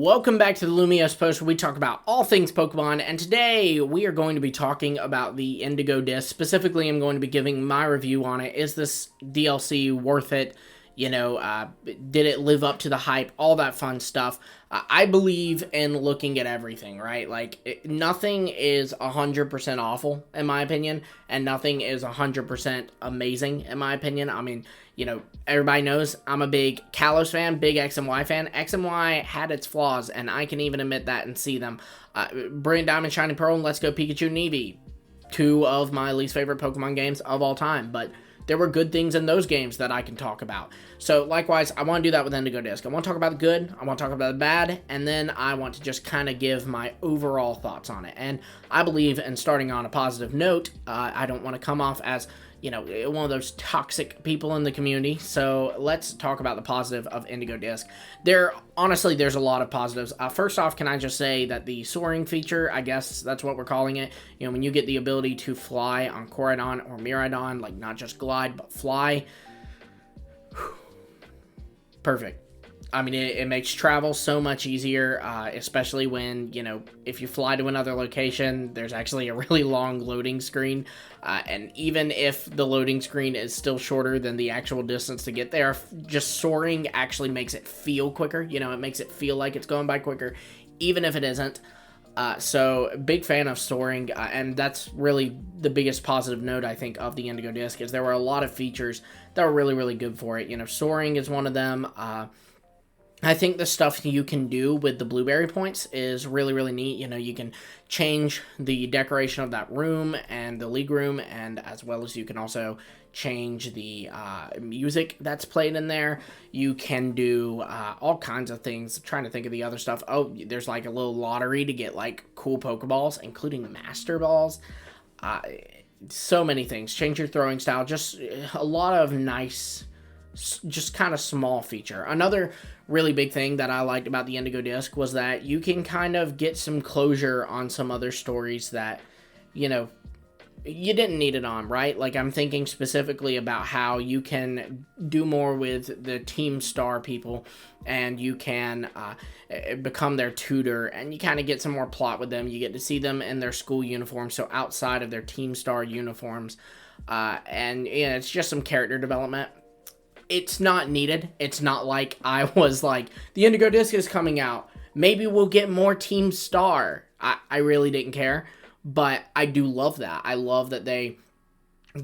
Welcome back to the Lumiose Post, where we talk about all things Pokemon, and today we are going to be talking about the Indigo disc. Specifically, I'm going to be giving my review on it. Is this DLC worth it? Did it live up to the hype? All that fun stuff. I believe in looking at everything, right? Nothing is 100% awful, in my opinion, and nothing is 100% amazing, in my opinion. I mean, everybody knows I'm a big Kalos fan, big X and Y fan. X and Y had its flaws, and I can even admit that and see them. Brilliant Diamond, Shining Pearl, and Let's Go Pikachu and Eevee. Two of my least favorite Pokemon games of all time, but there were good things in those games that I can talk about. So, likewise, I want to do that with Indigo Disc. I want to talk about the good, I want to talk about the bad, and then I want to just kind of give my overall thoughts on it. And I believe in starting on a positive note. I don't want to come off as one of those toxic people in the community. So let's talk about the positive of Indigo Disc. Honestly, there's a lot of positives. First off, can I just say that the soaring feature, I guess that's what we're calling it, when you get the ability to fly on Koraidon or Miraidon, like not just glide, but fly, perfect. I mean, it makes travel so much easier, especially when, if you fly to another location, there's actually a really long loading screen. And even if the loading screen is still shorter than the actual distance to get there, just soaring actually makes it feel quicker. It makes it feel like it's going by quicker, even if it isn't. So, big fan of soaring, and that's really the biggest positive note, I think, of the Indigo Disc, is there were a lot of features that were really, really good for it. Soaring is one of them. I think the stuff you can do with the blueberry points is really, really neat. You can change the decoration of that room and the league room, and as well as you can also change the music that's played in there. You can do all kinds of things. I'm trying to think of the other stuff. Oh, there's like a little lottery to get like cool Pokeballs, including Master Balls. So many things. Change your throwing style. Just a lot of nice, just kind of small feature. Another really big thing that I liked about the Indigo Disc was that you can kind of get some closure on some other stories that, you didn't need it on, right? Like, I'm thinking specifically about how you can do more with the Team Star people, and you can become their tutor, and you kind of get some more plot with them. You get to see them in their school uniforms, so outside of their Team Star uniforms, and it's just some character development. It's not needed. It's not like I was like, the Indigo Disc is coming out, maybe we'll get more Team Star. I really didn't care, but I do love that. I love that they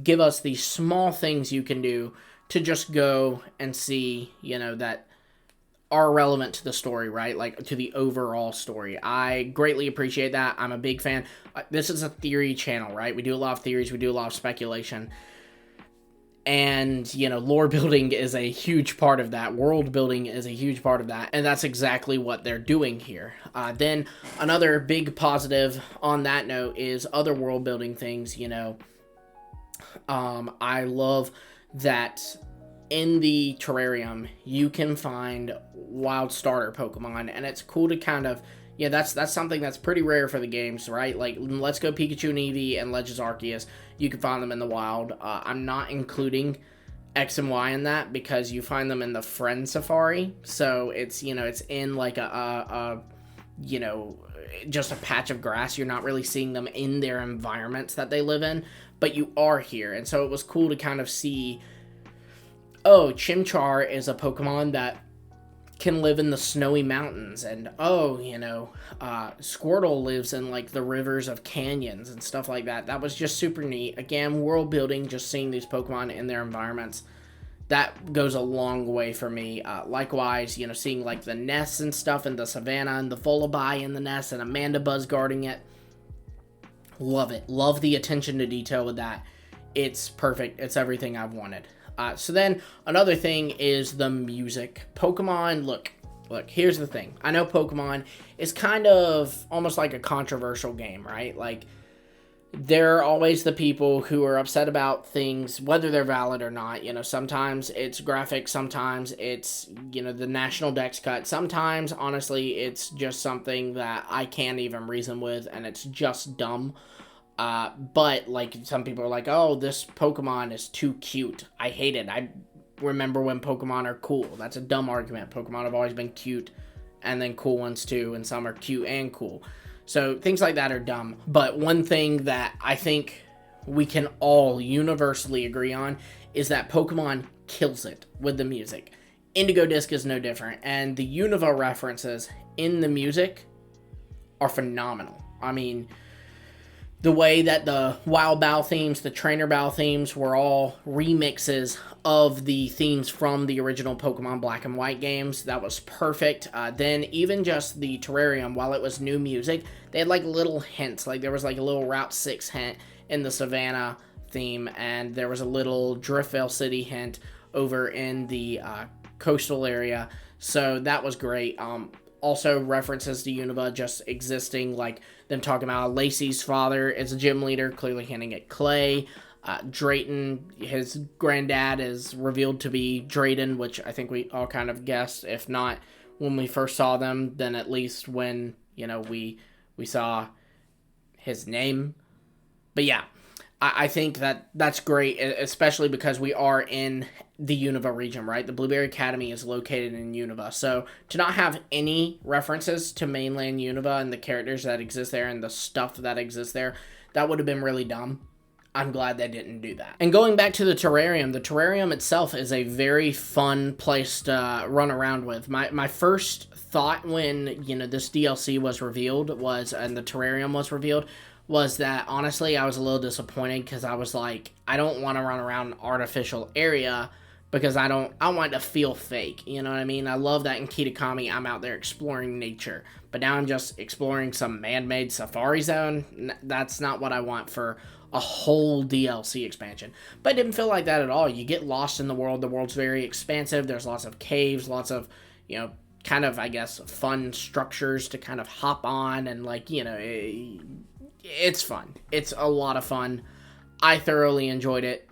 give us these small things you can do to just go and see, that are relevant to the story, right? Like, to the overall story. I greatly appreciate that. I'm a big fan. This is a theory channel, right? We do a lot of theories. We do a lot of speculation. And, lore building is a huge part of that. World building is a huge part of that. And that's exactly what they're doing here. Then another big positive on that note is other world building things, I love that in the terrarium, you can find wild starter Pokemon. And it's cool to kind of, that's something that's pretty rare for the games, right? Like, Let's Go Pikachu and Eevee and Legends Arceus, you can find them in the wild. I'm not including X and Y in that because you find them in the Friend Safari. So it's, it's in like just a patch of grass. You're not really seeing them in their environments that they live in, but you are here. And so it was cool to kind of see, oh, Chimchar is a Pokemon that can live in the snowy mountains, and Squirtle lives in like the rivers of canyons and stuff like that. That was just super neat. Again, world building, just seeing these Pokemon in their environments, that goes a long way for me. Likewise, seeing like the nests and stuff in the savannah, and the Vullaby in the nest, and Amanda Buzz guarding it. Love it. Love the attention to detail with that. It's perfect. It's everything I've wanted. So then, another thing is the music. Pokemon, look, here's the thing. I know Pokemon is kind of almost like a controversial game, right? Like, there are always the people who are upset about things, whether they're valid or not. Sometimes it's graphics, sometimes it's, the national dex cut. Sometimes, honestly, it's just something that I can't even reason with, and it's just dumb. But, like, some people are like, oh, this Pokemon is too cute. I hate it. I remember when Pokemon are cool. That's a dumb argument. Pokemon have always been cute. and then cool ones too, and some are cute and cool. So things like that are dumb. But one thing that I think we can all universally agree on is that Pokemon kills it with the music. Indigo Disc is no different, and the Unova references in the music are phenomenal. I mean, the way that the Wild Bow themes, the Trainer Bow themes were all remixes of the themes from the original Pokemon Black and White games, that was perfect. Then even just the Terrarium, while it was new music, they had like little hints. Like there was like a little Route 6 hint in the Savannah theme, and there was a little Driftvale City hint over in the coastal area. So that was great. Also references to Unova just existing, like them talking about Lacey's father is a gym leader, clearly hinting at Clay. Drayton, his granddad is revealed to be Drayden, which I think we all kind of guessed. If not when we first saw them, then at least when, we saw his name. But yeah, I think that's great, especially because we are in the Unova region, right? The Blueberry Academy is located in Unova. So to not have any references to mainland Unova and the characters that exist there and the stuff that exists there, that would have been really dumb. I'm glad they didn't do that. And going back to the terrarium itself is a very fun place to run around with. My first thought when, this DLC was revealed and the terrarium was revealed was that, honestly, I was a little disappointed because I was like, I don't want to run around an artificial area because I want it to feel fake, you know what I mean? I love that in Kitakami, I'm out there exploring nature, but now I'm just exploring some man-made safari zone. That's not what I want for a whole DLC expansion. But it didn't feel like that at all. You get lost in the world. The world's very expansive. There's lots of caves, lots of, kind of, I guess, fun structures to kind of hop on, and it's fun. It's a lot of fun. I thoroughly enjoyed it.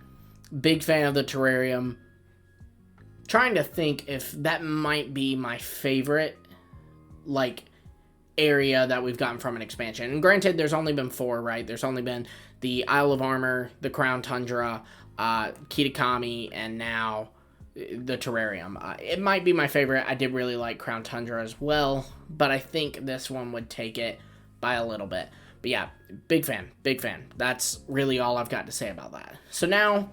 Big fan of the terrarium. Trying to think if that might be my favorite, area that we've gotten from an expansion. And granted, there's only been 4, right? There's only been the Isle of Armor, the Crown Tundra, Kitakami, and now the terrarium. It might be my favorite. I did really like Crown Tundra as well, but I think this one would take it by a little bit. But yeah, big fan. That's really all I've got to say about that. So now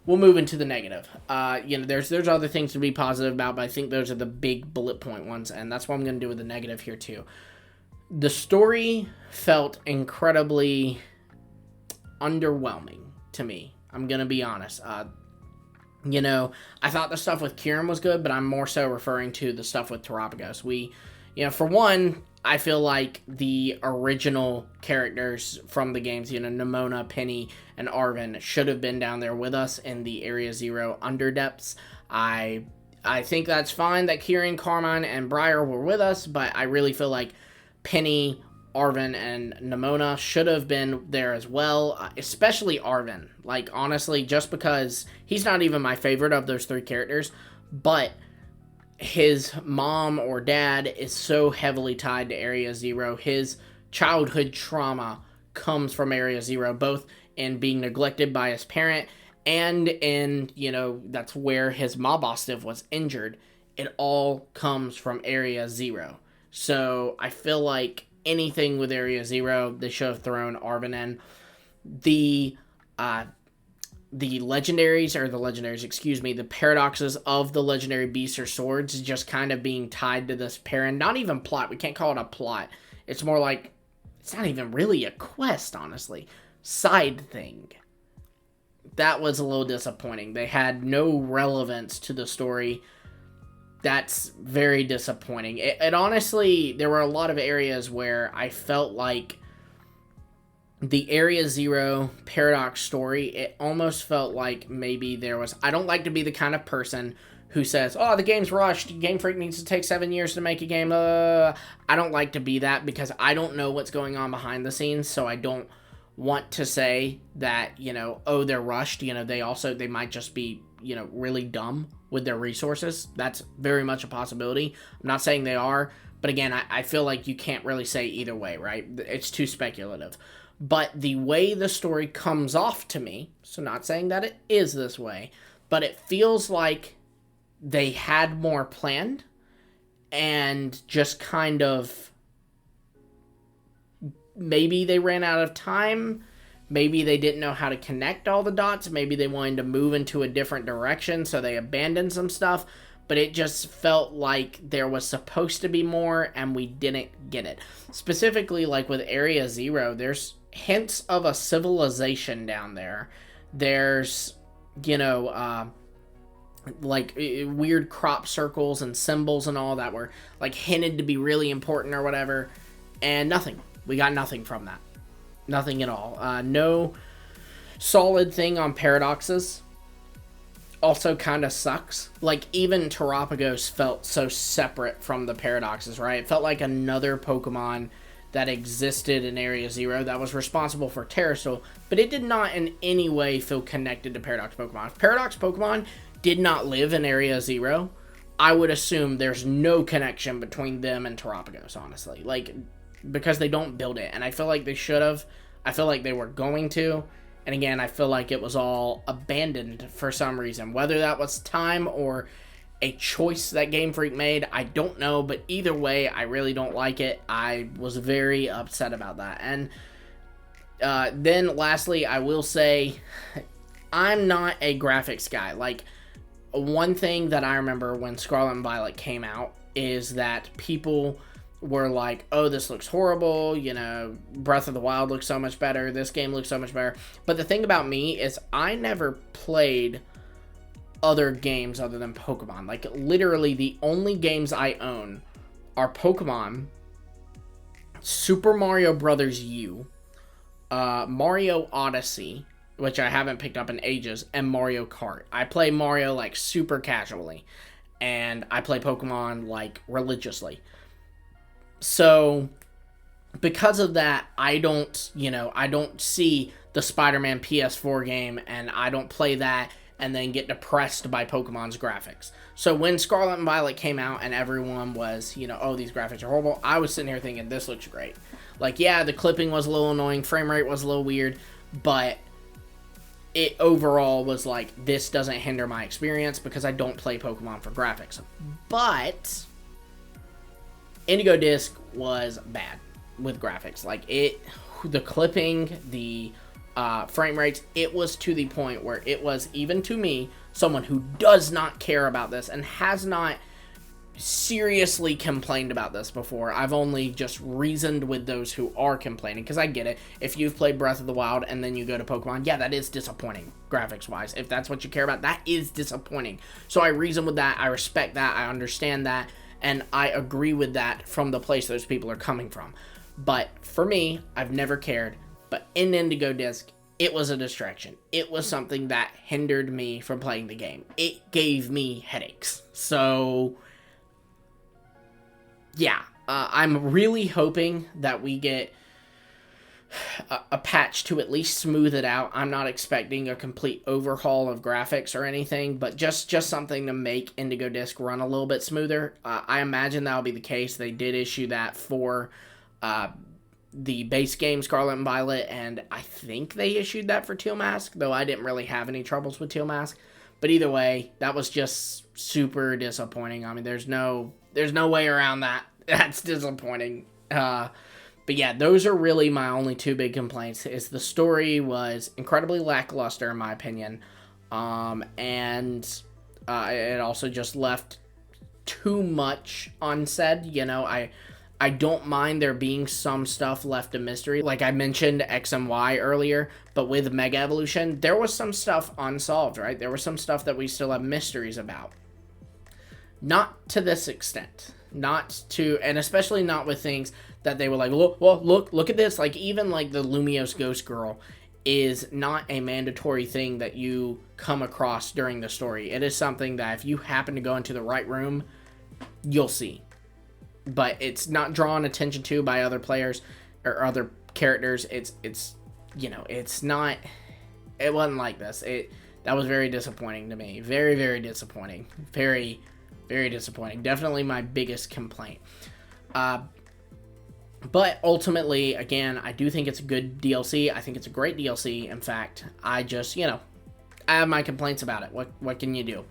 we'll move into the negative. There's other things to be positive about, but I think those are the big bullet point ones, and that's what I'm going to do with the negative here too. The story felt incredibly underwhelming to me. I'm going to be honest. I thought the stuff with Kieran was good, but I'm more so referring to the stuff with Terapagos. For one, I feel like the original characters from the games, Nimona, Penny, and Arven should have been down there with us in the Area Zero Underdepths. I think that's fine that Kieran, Carmine, and Briar were with us, but I really feel like Penny, Arven, and Nimona should have been there as well, especially Arven. Honestly, just because he's not even my favorite of those 3 characters, but his mom or dad is so heavily tied to Area Zero. His childhood trauma comes from Area Zero, both in being neglected by his parent and in, that's where his Mabostiv was injured. It all comes from Area Zero. So I feel like anything with Area Zero, they should have thrown Arven in. The paradoxes of the legendary beasts or swords just kind of being tied to this parent. Not even plot. We can't call it a plot. It's more like, it's not even really a quest, honestly. Side thing. That was a little disappointing. They had no relevance to the story. That's very disappointing. It honestly, there were a lot of areas where I felt like the Area Zero Paradox story, it almost felt like maybe there was... I don't like to be the kind of person who says, oh, the game's rushed, GameFreak needs to take 7 years to make a game. I don't like to be that because I don't know what's going on behind the scenes, so I don't want to say that, they're rushed. They might just be, really dumb with their resources. That's very much a possibility. I'm not saying they are, but again, I feel like you can't really say either way, right? It's too speculative. But the way the story comes off to me, so not saying that it is this way, but it feels like they had more planned, and just kind of, maybe they ran out of time, maybe they didn't know how to connect all the dots, maybe they wanted to move into a different direction, so they abandoned some stuff, but it just felt like there was supposed to be more, and we didn't get it. Specifically, like with Area Zero, there's hints of a civilization down there. There's, like weird crop circles and symbols and all that were like hinted to be really important or whatever, and nothing. We got nothing from that. Nothing at all. No solid thing on paradoxes. Also kind of sucks. Like, even Terapagos felt so separate from the paradoxes, right? It felt like another Pokemon that existed in Area Zero that was responsible for Terrasol, but it did not in any way feel connected to Paradox Pokemon. If Paradox Pokemon did not live in Area Zero, I would assume there's no connection between them and Terapagos, honestly. Like, because they don't build it, and I feel like they should have. I feel like they were going to. And again, I feel like it was all abandoned for some reason. Whether that was time or a choice that Game Freak made, I don't know. But either way, I really don't like it. I was very upset about that. And then lastly, I will say, I'm not a graphics guy. Like, one thing that I remember when Scarlet and Violet came out is that people were like, oh, this looks horrible, Breath of the Wild looks so much better, this game looks so much better. But the thing about me is I never played other games other than Pokemon. Like, literally the only games I own are Pokemon, Super Mario Bros. U, Mario Odyssey, which I haven't picked up in ages, and Mario Kart. I play Mario, like, super casually, and I play Pokemon, like, religiously. So, because of that, I don't see the Spider-Man PS4 game, and I don't play that and then get depressed by Pokemon's graphics. So when Scarlet and Violet came out and everyone was, oh, these graphics are horrible, I was sitting here thinking, this looks great. Like, yeah, the clipping was a little annoying, frame rate was a little weird, but it overall was like, this doesn't hinder my experience because I don't play Pokemon for graphics. But Indigo Disc was bad with graphics. Like, the clipping, the frame rates, it was to the point where it was, even to me, someone who does not care about this and has not seriously complained about this before. I've only just reasoned with those who are complaining, because I get it. If you've played Breath of the Wild and then you go to Pokemon, yeah, that is disappointing, graphics-wise. If that's what you care about, that is disappointing. So I reason with that, I respect that, I understand that, and I agree with that from the place those people are coming from. But for me, I've never cared. But in Indigo Disc, it was a distraction. It was something that hindered me from playing the game. It gave me headaches. So, yeah. I'm really hoping that we get a patch to at least smooth it out. I'm not expecting a complete overhaul of graphics or anything, but just something to make Indigo Disc run a little bit smoother. I imagine that'll be the case. They did issue that for the base game Scarlet and Violet, and I think they issued that for Teal Mask, though I didn't really have any troubles with Teal Mask. But either way, that was just super disappointing. I mean, there's no way around that. That's disappointing. But yeah, those are really my only two big complaints. Is the story was incredibly lackluster in my opinion, and it also just left too much unsaid. I don't mind there being some stuff left a mystery. Like I mentioned X and Y earlier, but with Mega Evolution, there was some stuff unsolved, right? There was some stuff that we still have mysteries about. Not to this extent. And especially not with things that they were like, look at this. Like, even like the Lumiose Ghost Girl is not a mandatory thing that you come across during the story. It is something that if you happen to go into the right room, you'll see. But it's not drawn attention to by other players or other characters. It's not, it wasn't like this. That was very disappointing to me. Very, very disappointing. Very, very disappointing. Definitely my biggest complaint. But ultimately, again, I do think it's a good DLC. I think it's a great DLC. In fact, I just, I have my complaints about it. What can you do?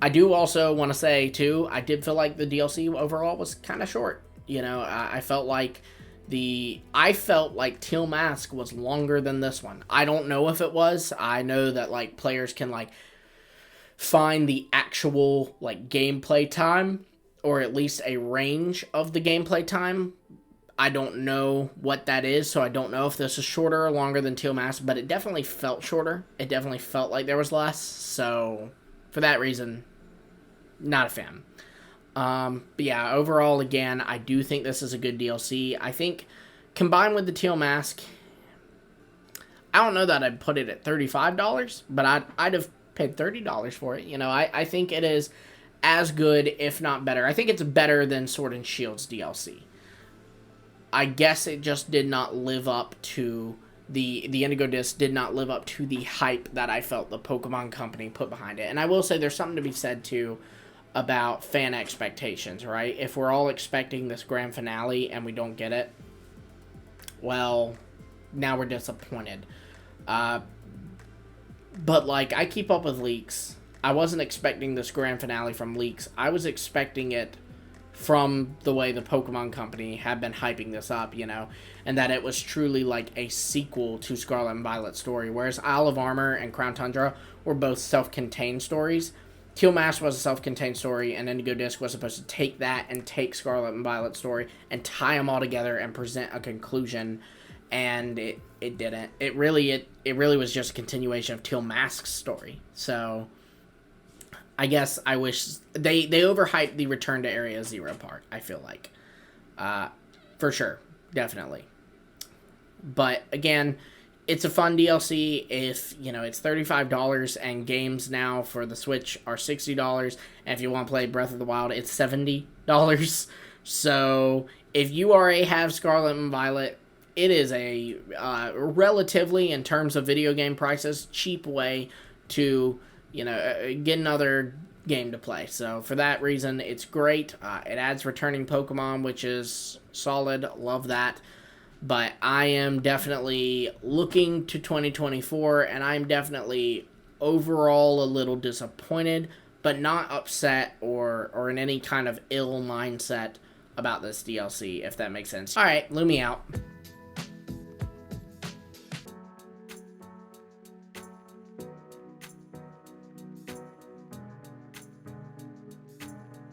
I do also want to say, too, I did feel like the DLC overall was kind of short. You know, I felt like Teal Mask was longer than this one. I don't know if it was. I know that, like, players can, like, find the actual, like, gameplay time, or at least a range of the gameplay time. I don't know what that is, so I don't know if this is shorter or longer than Teal Mask, but it definitely felt shorter. It definitely felt like there was less, so for that reason, not a fan. But yeah, overall, again, I do think this is a good DLC. I think combined with the Teal Mask, I don't know that I'd put it at $35, but I'd have paid $30 for it. You know, I think it is as good, if not better. I think it's better than Sword and Shield's DLC. I guess it just did not live up to the Indigo disc did not live up to the hype that I felt the Pokemon Company put behind it. And I will say there's something to be said too about fan expectations, right? If we're all expecting this grand finale and we don't get it, well, now we're disappointed. But like, I keep up with leaks. I wasn't expecting this grand finale from leaks. I was expecting it from the way the Pokemon Company had been hyping this up, you know, and that it was truly like a sequel to Scarlet and Violet's story, whereas Isle of Armor and Crown Tundra were both self-contained stories. Teal Mask was a self-contained story, and Indigo Disc was supposed to take that and take Scarlet and Violet's story and tie them all together and present a conclusion, and it didn't. It really was just a continuation of Teal Mask's story. So I guess I wish they overhyped the Return to Area Zero part, I feel like. For sure. Definitely. But again, it's a fun DLC. If, you know, it's $35 and games now for the Switch are $60. And if you want to play Breath of the Wild, it's $70. So if you already have Scarlet and Violet, it is a relatively, in terms of video game prices, cheap way to, you know, get another game to play. So for that reason, it's great. It adds returning Pokemon, which is solid. Love that. But I am definitely looking to 2024, and I'm definitely overall a little disappointed, but not upset or in any kind of ill mindset about this DLC, if that makes sense. All right, Lumi out.